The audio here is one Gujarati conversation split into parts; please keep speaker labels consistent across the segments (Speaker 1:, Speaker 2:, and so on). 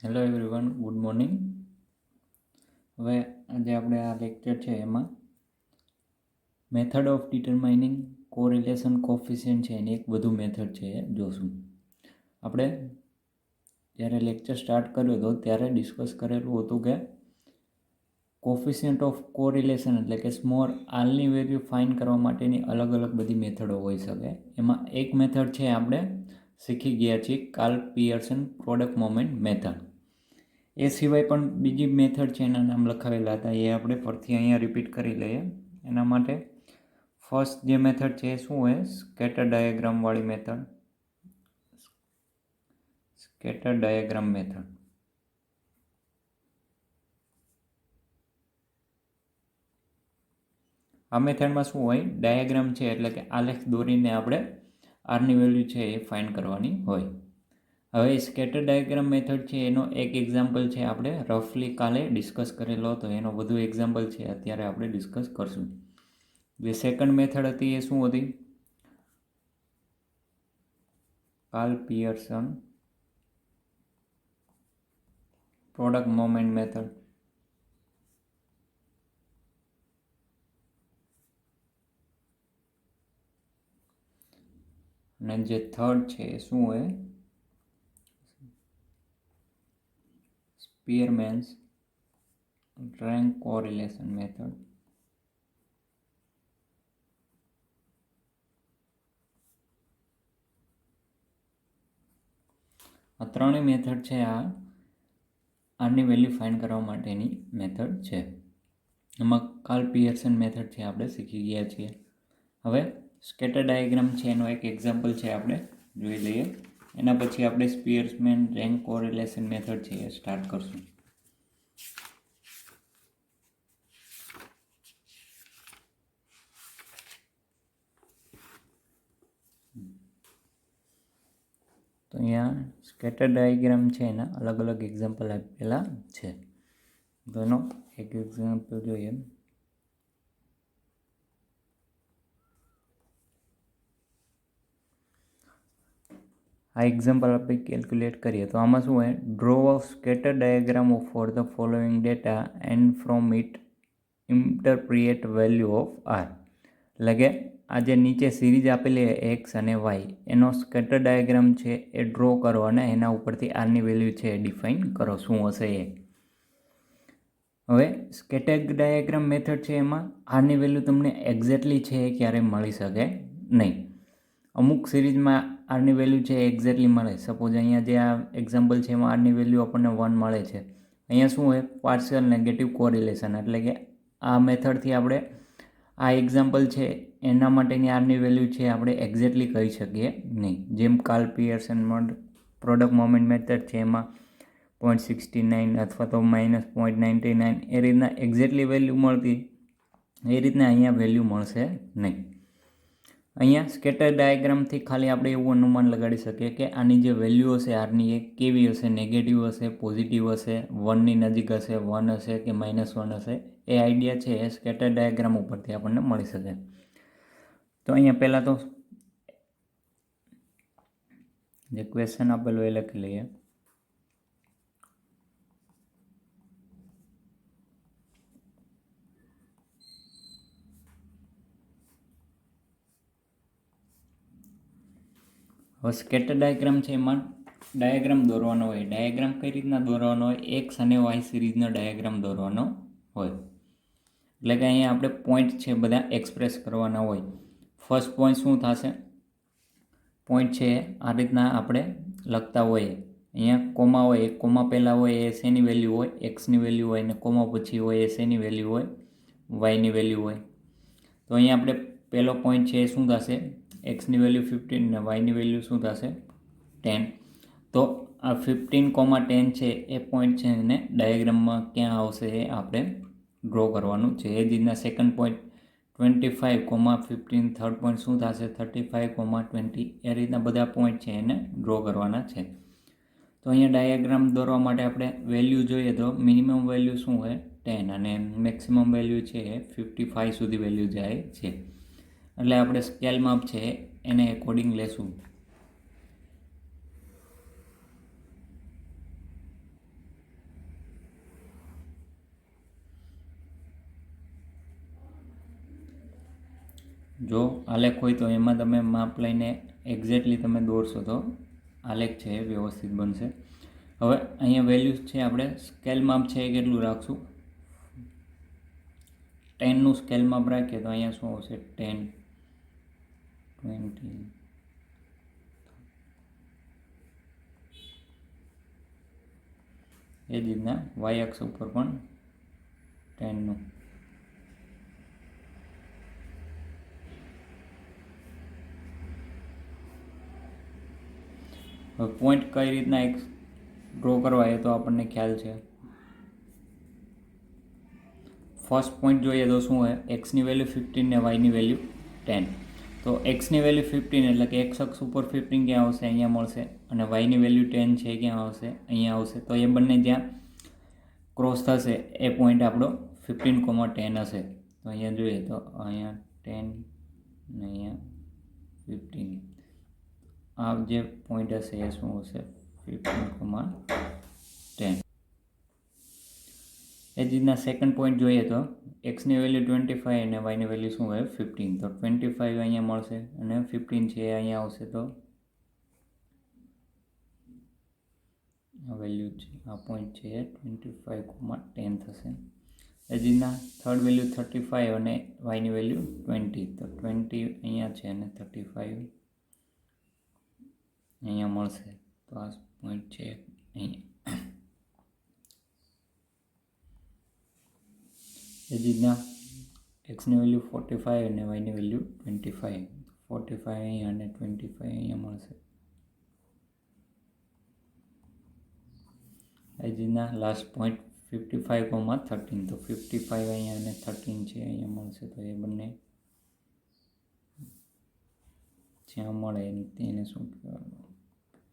Speaker 1: Hello everyone, good morning. હવે આજે આપણે આ લેક્ચર છે એમાં method of determining correlation coefficient છે એની એક વધુ મેથડ છે એ જોશું. આપણે જ્યારે લેક્ચર સ્ટાર્ટ કર્યો હતો ત્યારે ડિસ્કસ કરેલું હતું કે કોફિશિયન્ટ ઓફ કોરિલેશન એટલે કે સ્મોલ આરની વેલ્યુ ફાઇન્ડ કરવા માટેની અલગ અલગ બધી મેથડો હોઈ શકે. એમાં એક મેથડ છે આપણે શીખી ગયા છીએ, Karl Pearson product moment method. એ સિવાય પણ બીજી મેથડ છે એના નામ લખાવેલા હતા, એ આપણે ફરીથી અહીંયા રિપીટ કરી લઈએ. એના માટે ફર્સ્ટ જે મેથડ છે એ શું હોય? સ્કેટર ડાયાગ્રામવાળી મેથડ. Scatter diagram method. આ મેથડમાં શું હોય? ડાયાગ્રામ છે એટલે કે આલેખ દોરીને આપણે આરની વેલ્યુ છે એ ફાઇન્ડ કરવાની હોય. હવે સ્કેટર ડાયાગ્રામ મેથડ છે એનો એક એક્ઝામ્પલ છે આપણે રફલી કાલે ડિસ્કસ કરેલો હતો, એનો વધુ એક્ઝામ્પલ છે અત્યારે આપણે ડિસ્કસ કરશું. જે સેકન્ડ મેથડ હતી એ શું હતી? Karl Pearson product moment method. અને જે થર્ડ છે એ શું હોય? Spearman's rank correlation method. આ ત્રણેય મેથડ છે આરની વેલ્યુ ફાઇન્ડ કરવા માટેની મેથડ છે. એમાં કાર્લ પિયર્સન મેથડ છે આપણે શીખી ગયા છીએ. હવે સ્કેટર ડાયાગ્રામ છે એનો એક એક્ઝામ્પલ છે આપણે જોઈ લઈએ. એના પછી આપણે સ્પીયરમેન રેન્ક કોરિલેશન મેથડ છે એ સ્ટાર્ટ કરશું. તો અહીંયા સ્કેટર ડાયાગ્રામ છે એના અલગ અલગ એક્ઝામ્પલ આપેલા છે. તો એનો એક એક્ઝામ્પલ જોઈએ. આ એક્ઝામ્પલ આપણે કેલ્ક્યુલેટ કરીએ તો આમાં શું હોય? Draw of scatter diagram of for the following data and from it interpret value of r. એટલે કે આ જે નીચે સિરીઝ આપેલી એક્સ અને વાય એનો સ્કેટર ડાયાગ્રામ છે એ ડ્રો કરો અને એના ઉપરથી આરની વેલ્યુ છે એ ડિફાઇન કરો શું હશે એ. હવે સ્કેટર ડાયાગ્રામ મેથડ છે એમાં આરની વેલ્યુ તમને એક્ઝેક્ટલી છે એ ક્યારેય મળી શકે નહીં. અમુક સિરીઝમાં આરની વેલ્યુ છે એક્ઝેક્ટલી મળે. સપોઝ અહીંયા જે આ એક્ઝામ્પલ છે એમાં આરની વેલ્યુ આપણને 1 મળે છે. અહીંયા શું હોય? પાર્શિયલ નેગેટિવ કોરિલેશન, એટલે કે આ મેથડથી આપણે આ એક્ઝામ્પલ છે એના માટેની આરની વેલ્યુ છે આપણે એક્ઝેક્ટલી કહી શકીએ નહીં. જેમ Karl Pearson product moment method છે એમાં 0.69 અથવા તો -0.99 એ રીતના એક્ઝેક્ટલી વેલ્યુ મળતી, એ રીતના અહીંયા વેલ્યુ મળશે નહીં. અહીંયા સ્કેટર ડાયાગ્રામથી ખાલી આપણે એવું અનુમાન લગાડી શકીએ કે આની જે વેલ્યુ હશે આરની એ કેવી હશે? નેગેટિવ હશે, પોઝિટિવ હશે, 1ની નજીક હશે, 1 હશે કે -1 હશે? એ આઈડિયા છે એ સ્કેટર ડાયાગ્રામ ઉપરથી આપણને મળી શકે. તો અહીંયા પહેલાં તો જે ક્વેશ્ચન આપેલો એ લખી લઈએ. હવે સ્કેટર ડાયાગ્રામ છે એમાં ડાયાગ્રામ દોરવાનો હોય. ડાયાગ્રામ કઈ રીતના દોરવાનો હોય? એક્સ અને વાય સિરીઝનો ડાયાગ્રામ દોરવાનો હોય. એટલે કે અહીંયા આપણે પોઈન્ટ છે બધા એક્સપ્રેસ કરવાના હોય. ફર્સ્ટ પોઈન્ટ શું થશે? પોઈન્ટ છે આ રીતના આપણે લખતા હોઈએ. અહીંયા કોમા હોય, એક કોમા પહેલાં હોય એ શેની વેલ્યુ હોય? એક્સની વેલ્યુ હોય, અને કોમા પછી હોય એ શેની વેલ્યુ હોય? વાયની વેલ્યુ હોય. તો અહીંયા આપણે પહેલો પોઈન્ટ છે એ શું થશે? એક્સની વેલ્યુ 15 અને વાયની વેલ્યુ શું થશે? 10. તો આ 15,10 છે એ પોઈન્ટ છે એને ડાયાગ્રામમાં ક્યાં આવશે એ આપણે ડ્રો કરવાનું છે. એ જ રીતના સેકન્ડ પોઈન્ટ 25,15, થર્ડ પોઈન્ટ શું થશે? 35,20. એ રીતના બધા પોઈન્ટ છે એને ડ્રો કરવાના છે. તો અહીંયા ડાયાગ્રામ દોરવા માટે આપણે વેલ્યુ જોઈએ તો મિનિમમ વેલ્યુ શું હોય? 10 અને મેક્સિમમ વેલ્યુ છે એ 55 સુધી વેલ્યુ જાય છે. એટલે આપણે સ્કેલ માપ છે એને એકોર્ડિંગ લેશું. જો આલેખ હોય તો એમાં તમે માપ લઈને એક્ઝેક્ટલી તમે દોરશો તો આલેખ છે એ વ્યવસ્થિત બનશે. હવે અહીંયા વેલ્યુઝ છે આપણે સ્કેલ માપ છે એ કેટલું રાખશું? 10નું સ્કેલ માપ રાખીએ તો અહીંયા શું આવશે? 10, 20. એ જ રીતના વાય અક્ષ ઉપર પણ 10નું. હવે પોઈન્ટ કઈ રીતના એક ડ્રો કરવા એ તો આપણને ખ્યાલ છે. ફર્સ્ટ પોઈન્ટ જોઈએ તો શું હોય? એક્સની વેલ્યુ 15 ને વાયની વેલ્યુ 10. તો એક્સની વેલ્યુ 15 એટલે કે એક્સ અક્ષ ઉપર 15 ક્યાં આવશે? અહીંયા મળશે. અને વાયની વેલ્યુ 10 છે ક્યાં આવશે? અહીંયા આવશે. તો એ બંને જ્યાં ક્રોસ થશે એ પોઈન્ટ આપણો 15,10 હશે. તો અહીંયા જોઈએ તો અહીંયા 10 ને અહીંયા 15. આ જે પોઈન્ટ હશે એ શું હશે? 15,10. એ જ રીતના સેકન્ડ પોઈન્ટ જોઈએ તો એક્સની વેલ્યુ 25 અને વાયની વેલ્યુ શું હોય? 15. તો 25 અહીંયા મળશે અને 15 છે એ અહીંયા આવશે. તો આ વેલ્યુ છે, આ પોઈન્ટ છે એ 25,10 થશે. એ જ રીતના થર્ડ વેલ્યુ 35 અને વાયની વેલ્યુ 20. તો 20 અહીંયા છે અને 35 અહીંયા મળશે. તો આ પોઈન્ટ છે અહીંયા. એ જ રીતના એક્સની વેલ્યુ 45 અને વાયની વેલ્યુ 25. 45 અહીંયા અને 25 અહીંયા મળશે. એ જ રીતના લાસ્ટ પોઈન્ટ 55,13. તો 55 અહીંયા અને 13 છે અહીંયા મળશે. તો એ બંને જ્યાં મળે તેને શું કહેવાનું?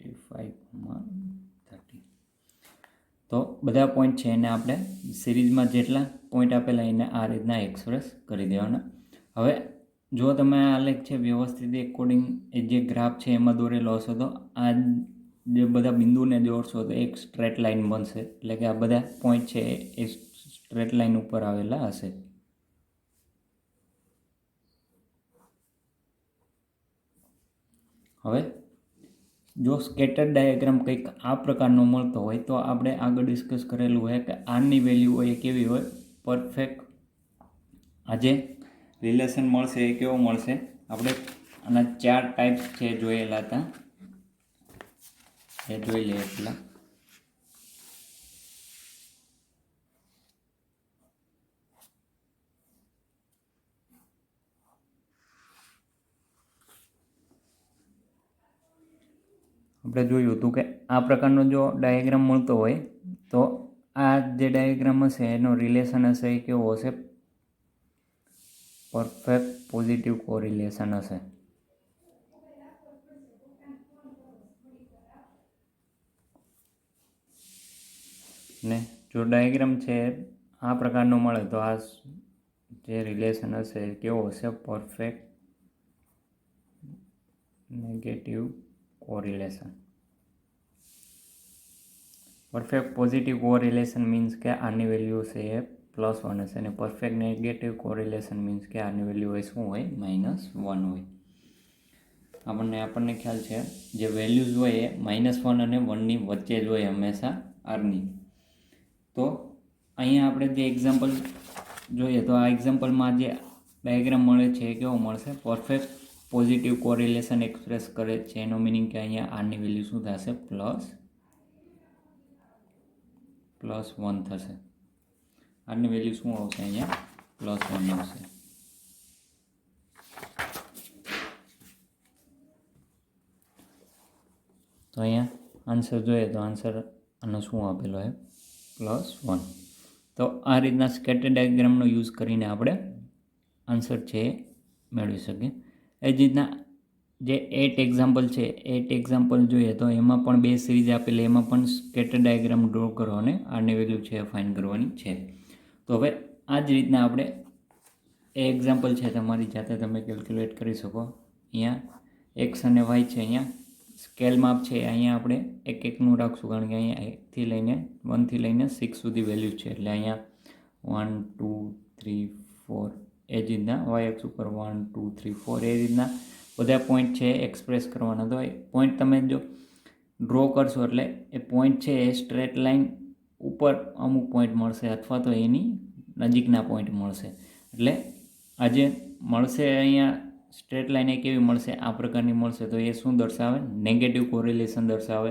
Speaker 1: 55,13. તો બધા પોઈન્ટ છે એને આપણે સિરીઝમાં જેટલા પોઈન્ટ આપેલા એને આ રીતના એક્સપ્રેસ કરી દેવાના. હવે જો તમે આ આલેખ છે વ્યવસ્થિત એકોર્ડિંગ એ જે ગ્રાફ છે એમાં દોરેલો હશો તો આ જે બધા બિંદુને જોડશો તો એક સ્ટ્રેટ લાઇન બનશે. એટલે કે આ બધા પોઈન્ટ છે એ સ્ટ્રેટ લાઇન ઉપર આવેલા હશે. હવે જો સ્કેટર ડાયાગ્રામ કંઈક આ પ્રકારનો મળતો હોય તો આપણે આગળ ડિસ્કસ કરેલું હોય કે આરની વેલ્યુ હોય એ કેવી હોય? પરફેક્ટ. આજે રિલેશન મળશે એ કેવો મળશે? આપણે આના 4 ટાઈપ્સ છે જોયેલા હતા એ જોઈ લે. એટલા આપણે જોયું હતું કે આ પ્રકારનો જો ડાયાગ્રામ મળતો હોય તો આ જે ડાયાગ્રામ હશે એનો રિલેશન હશે એ કેવો હશે? પરફેક્ટ પોઝિટિવ કોરિલેશન હશે. ને જો ડાયાગ્રામ છે આ પ્રકારનો મળે તો આ જે રિલેશન હશે એ કેવો હશે? Perfect negative correlation. Perfect positive correlation means કે આની વેલ્યુ છે એ +1 હશે અને પરફેક્ટ નેગેટિવ કોરિલેશન મીન્સ કે આની વેલ્યુ હોય શું હોય? -1 હોય. આપણને ખ્યાલ છે જે વેલ્યુઝ હોય એ -1 અને 1ની વચ્ચે જ હોય હંમેશા આરની. તો અહીંયા આપણે જે એક્ઝામ્પલ જોઈએ તો આ એક્ઝામ્પલમાં જે ડાયાગ્રામ મળે છે એ કેવો મળશે? પરફેક્ટ પોઝિટિવ કોરિલેશન એક્સપ્રેસ કરે છે. એનો મિનિંગ કે અહીંયા આરની વેલ્યુ શું થશે? +1 થશે. આરની વેલ્યુ શું આવશે? અહીંયા +1 આવશે. તો અહીંયા આન્સર જોઈએ તો આન્સર આનો શું આપેલો છે? +1. તો આ રીતના સ્કેટર ડાયાગ્રામનો યુઝ કરીને આપણે આન્સર છે એ મેળવી શકીએ. એ જ રીતના જે 8 એક્ઝામ્પલ છે 8 એક્ઝામ્પલ જોઈએ તો એમાં પણ 2 સિરીઝ આપેલી, એમાં પણ સ્કેટર ડાયાગ્રામ ડ્રો કરો અને આરની વેલ્યુ છે એ ફાઇન્ડ કરવાની છે. તો હવે આ જ રીતના આપણે એ એક્ઝામ્પલ છે તમારી જાતે તમે કેલ્ક્યુલેટ કરી શકો. અહીંયા એક્સ અને વાય છે, અહીંયા સ્કેલ માપ છે, અહીંયા આપણે એક એકનું રાખશું કારણ કે અહીંયા 1 થી લઈને 6 સુધી વેલ્યુ છે. એટલે અહીંયા 1 2 3 4 એ જ રીતના વાય એક્સ ઉપર 1 2 3 4 એ રીતના બધા પોઈન્ટ છે એક્સપ્રેસ કરવાના. તો એ પોઈન્ટ તમે જો ડ્રો કરશો એટલે એ પોઈન્ટ છે એ સ્ટ્રેટ લાઇન ઉપર અમુક પોઈન્ટ મળશે અથવા તો એની નજીકના પોઈન્ટ મળશે. એટલે આજે મળશે અહીંયા સ્ટ્રેટ લાઇન એ કેવી મળશે, આ પ્રકારની મળશે. તો એ શું દર્શાવે? નેગેટિવ કોરિલેશન દર્શાવે.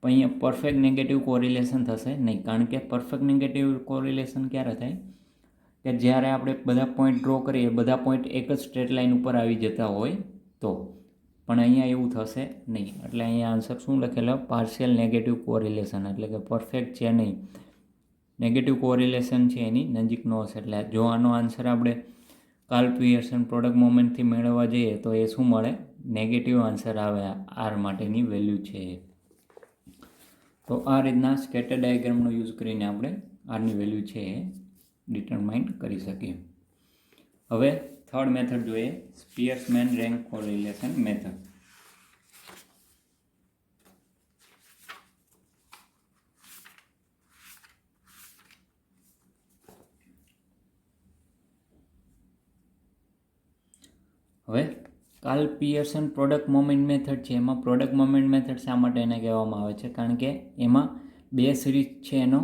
Speaker 1: પણ અહીંયા પરફેક્ટ નેગેટિવ કોરિલેશન થશે નહીં, કારણ કે પરફેક્ટ નેગેટિવ કોરિલેશન ક્યારે થાય કે જ્યારે આપણે બધા પોઈન્ટ ડ્રો કરીએ, બધા પોઈન્ટ એક જ સ્ટ્રેટ લાઇન ઉપર આવી જતા હોય તો. પણ અહીંયા એવું થશે નહીં. એટલે અહીંયા આન્સર શું લખેલો? પાર્શિયલ નેગેટિવ કોરિલેશન, એટલે કે પરફેક્ટ છે નહીં, નેગેટિવ કોરિલેશન છે એની નજીકનો હશે. એટલે જો આનો આન્સર આપણે કાર્લ પિયર્સન પ્રોડક્ટ મોમેન્ટથી મેળવવા જઈએ તો એ શું મળે? નેગેટિવ આન્સર આવે. આર માટેની વેલ્યુ છે. તો આ રીતના સ્કેટર ડાયાગ્રામનો યુઝ કરીને આપણે આરની વેલ્યુ છે એ ડિટરમાઇન કરી શકીએ. હવે થર્ડ મેથડ જોઈએ, સ્પિયર્સમેન રેન્ક કોરિલેશન મેથડ. હવે Karl Pearson product moment method છે, એમાં પ્રોડક્ટ મોમેન્ટ મેથડ શા માટે એને કહેવામાં આવે છે? કારણ કે એમાં બે સિરીઝ છે એનો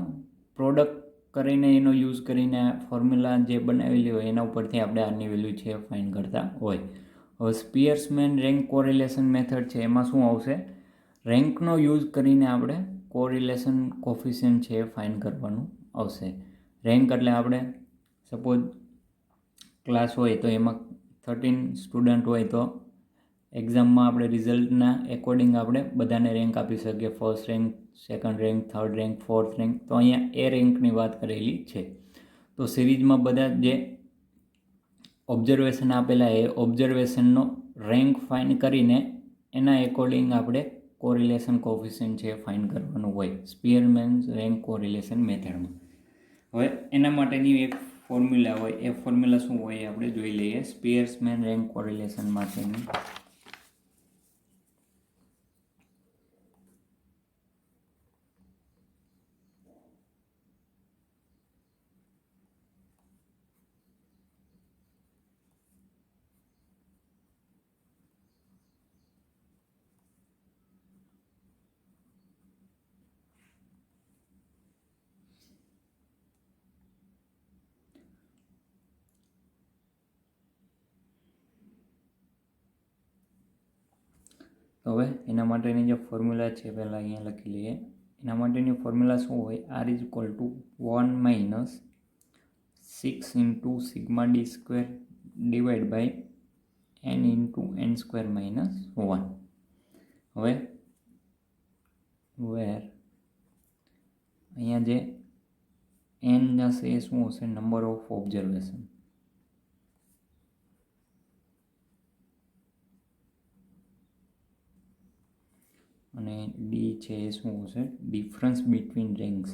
Speaker 1: પ્રોડક્ટ કરીને એનો યુઝ કરીને ફોર્મ્યુલા જે બનાવેલી હોય એના ઉપરથી આપણે આરની વેલ્યુ છે ફાઇન્ડ કરતા હોય. હવે સ્પિયર્સમેન રેન્ક કોરિલેશન મેથડ છે, એમાં શું આવશે? રેન્કનો યુઝ કરીને આપણે કોરિલેશન કોફિશિયન્ટ છે ફાઇન્ડ કરવાનું આવશે. રેન્ક એટલે આપણે સપોઝ ક્લાસ હોય તો એમાં 13 સ્ટુડન્ટ હોય તો એક્ઝામમાં આપણે રિઝલ્ટના એકોર્ડિંગ આપણે બધાને રેન્ક આપી શકીએ. First rank, second rank, third rank, fourth rank. તો અહીંયા એ રેન્કની વાત કરેલી છે. તો સિરીઝમાં બધા જે ઓબ્ઝર્વેશન આપેલા એ ઓબ્ઝર્વેશનનો રેન્ક ફાઇન્ડ કરીને એના એકોર્ડિંગ આપણે કોરિલેશન કોફિશિયન્ટ છે ફાઇન્ડ કરવાનું હોય સ્પિયરમેન રેન્ક કોરિલેશન મેથડમાં. હવે એના માટેની એક ફોર્મ્યુલા હોય, એ ફોર્મ્યુલા શું હોય આપણે જોઈ લઈએ. સ્પિયર્સમેન રેન્ક કોરિલેશન માટેની હવે એના માટેની જે ફોર્મ્યુલા છે પહેલાં અહીંયા લખી લઈએ. એના માટેની ફોર્મ્યુલા શું હોય? R is equal to 1 - 6 into sigma D square divide by n into n square minus 1. હવે વેર અહીંયા જે n જશે એ શું હશે? Number of observation. અને ડી છે એ શું હશે? Difference between ranks.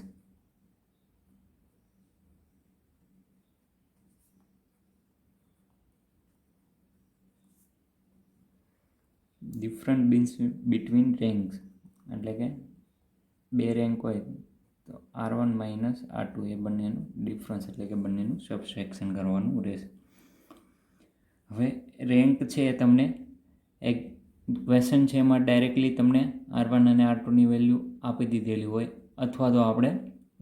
Speaker 1: Different between ranks એટલે કે બે રેન્ક હોય તો R1 માઇનસ R2 એ બંનેનું ડિફરન્સ એટલે કે બંનેનું સબસ્ટ્રેક્શન કરવાનું રહેશે. હવે રેન્ક છે એ તમને એક ક્વેશ્ચન છે એમાં ડાયરેક્ટલી તમને R1 અને R2ની વેલ્યુ આપી દીધેલી હોય, અથવા તો આપણે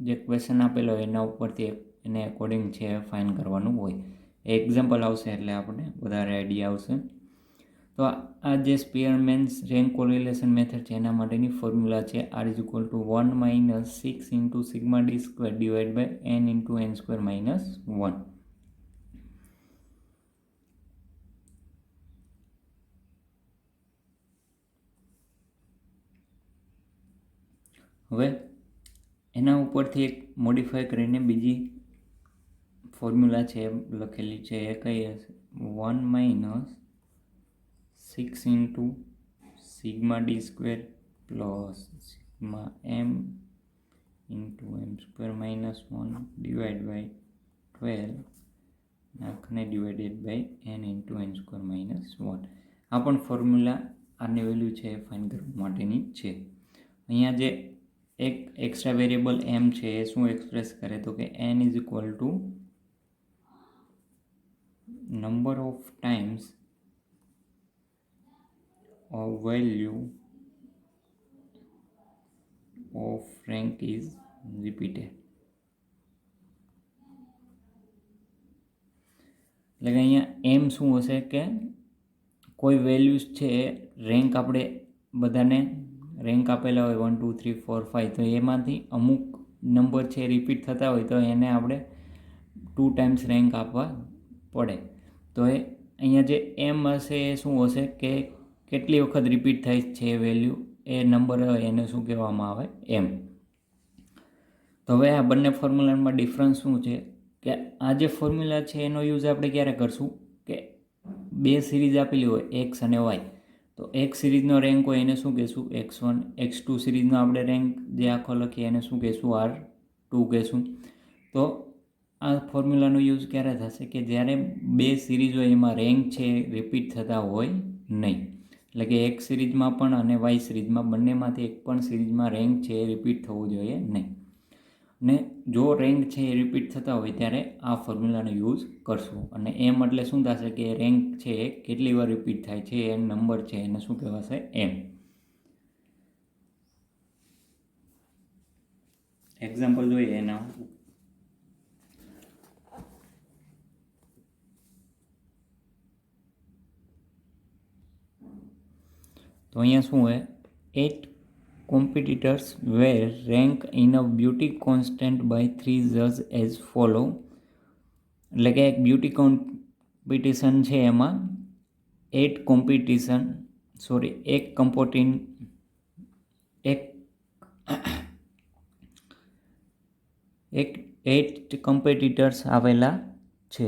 Speaker 1: જે ક્વેશ્ચન આપેલો હોય એના ઉપરથી એને એકોર્ડિંગ છે ફાઇન્ડ કરવાનું હોય. એક્ઝામ્પલ આવશે એટલે આપણને વધારે આઈડિયા આવશે. તો આ જે સ્પિયરમેન્સ રેન્ક કોરિલેશન મેથડ છે એના માટેની ફોર્મ્યુલા છે R is equal to 1 - 6 into sigma D square divide by n into n square minus 1. હવે એના ઉપરથી એક મોડિફાય કરીને બીજી ફોર્મ્યુલા છે લખેલી છે, એ કઈ હશે? 1 - 6 into sigma D square plus sigma m into m square minus 1 divide by 12 આખને divided by n into n square minus 1. આ પણ ફોર્મ્યુલા આની વેલ્યુ છે એ ફાઇન્ડ કરવા માટેની છે. અહીંયા જે એક એક્સ્ટ્રા વેરિયેબલ m છે એ શું એક્સપ્રેસ કરે તો કે n is equal two number of times a value of rank is repeated. એટલે કે અહીંયા એમ શું હશે કે કોઈ વેલ્યુઝ છે રેન્ક આપણે બધાને રેન્ક આપેલા હોય 1 2 3 4 5 તો એમાંથી અમુક નંબર છે રિપીટ થતા હોય તો એને આપણે 2 ટાઈમ્સ રેન્ક આપવા પડે. તો એ અહીંયા જે એમ હશે એ શું હશે કે કેટલી વખત રિપીટ થાય છે એ વેલ્યુ એ નંબર હોય એને શું કહેવામાં આવે એમ. તો હવે આ બંને ફોર્મ્યુલામાં ડિફરન્સ શું છે કે આ જે ફોર્મ્યુલા છે એનો યુઝ આપણે ક્યારે કરશું કે બે સિરીઝ આપેલી હોય એક્સ અને વાય, તો એક સિરીઝનો રેન્ક હોય એને શું કહેશું x1, x2 સિરીઝનો આપણે રેન્ક જે આખો લખીએ એને શું કહેશું R2 કહેશું. તો આ ફોર્મ્યુલાનો યુઝ ક્યારે થશે કે જ્યારે બે સિરીઝ હોય એમાં રેન્ક છે રિપીટ થતા હોય નહીં. એટલે કે એક સિરીઝમાં પણ અને વાય સિરીઝમાં બંનેમાંથી એક પણ સિરીઝમાં રેન્ક છે એ રિપીટ થવું જોઈએ નહીં. ને જો રેન્ક છે એ રિપીટ થતા હોય ત્યારે આ ફોર્મ્યુલાનો યુઝ કરશું. અને એમ એટલે શું થશે કે રેન્ક છે એ કેટલી વાર રિપીટ થાય છે એ નંબર છે એને શું કહેવાશે એમ. એક્ઝામ્પલ જોઈએ એના. તો અહીંયા શું હોય 8 competitors were ranked in a beauty contest by 3 judges as follow. એટલે કે એક બ્યુટી કોમ્પિટિશન છે એમાં એક કમ્પિટિટર્સ આવેલા છે.